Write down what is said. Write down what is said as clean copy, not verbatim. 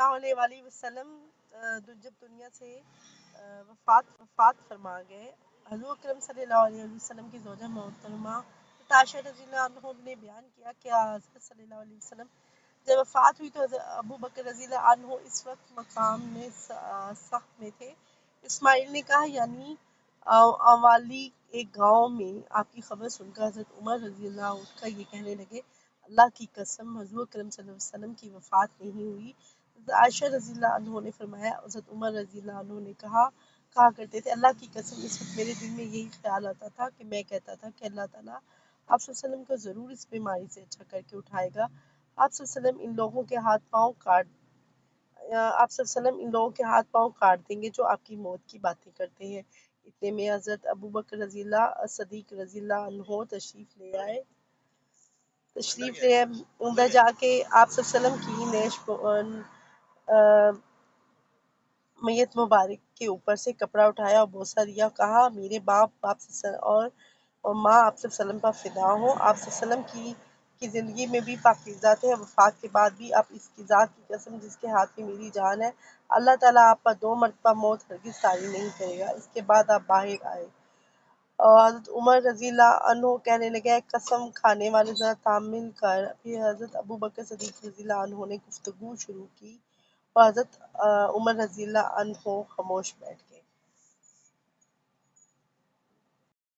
اللہ علیہ وسلم جب دنیا سے وفات فرما گئے، حضور اکرم صلی اللہ علیہ وسلم کی زوجہ محترمہ عائشہ رضی اللہ عنہ نے بیان کیا کہ حضرت صلی اللہ علیہ وسلم جب وفات ہوئی تو حضرت ابو بکر رضی اللہ عنہ اس وقت مقام میں سخت میں تھے۔ اسماعیل نے کہا یعنی اوالی ایک گاؤں میں آپ کی خبر سن کر حضرت عمر رضی اللہ عنہ اٹھ کر یہ کہنے لگے، اللہ کی قسم حضور اکرم صلی اللہ علیہ وسلم کی وفات نہیں ہوئی۔ حضرت عائشہ رضی اللہ عنہ نے فرمایا، حضرت عمر رضی اللہ عنہ نے کہا کرتے تھے، اللہ کی قسم اس وقت میرے دل میں یہی خیال آتا تھا کہ میں کہتا تھا کہ اللہ تعالیٰ آپ صلی اللہ علیہ وسلم کو ضرور اس بیماری سے اچھا کر کے اٹھائے گا۔ آپ صلی اللہ علیہ وسلم ان لوگوں کے ہاتھ پاؤں کاٹ دیں گے جو آپ کی موت کی باتیں کرتے ہیں۔ اتنے میں حضرت ابو بکر رضی اللہ صدیق رضی اللہ عنہ تشریف لے آئے۔ اندر جا کے آپ صلی اللہ علیہ وسلم کی میت مبارک کے اوپر سے کپڑا اٹھایا اور بوسہ دیا، کہا میرے باپ آپ صلی اللہ علیہ وسلم اور ماں آپ صلی اللہ علیہ وسلم پر فدا ہوں۔ آپ صلی اللہ علیہ وسلم کی زندگی میں بھی پاکیزہ تھے، وفات کے بعد بھی آپ اس کی ذات کی قسم جس کے ہاتھ میں میری جان ہے، اللہ تعالیٰ آپ پر 2 مرتبہ موت ہرگز طاری نہیں کرے گا۔ اس کے بعد آپ باہر آئے اور حضرت عمر رضی اللہ عنہ کہنے لگے، قسم کھانے والے ذرا تعمل کر۔ پھر حضرت ابو بکر صدیق رضی اللہ عنہ نے گفتگو شروع کی اور حضرت عمر رضی اللہ عنہ خاموش بیٹھ گئے۔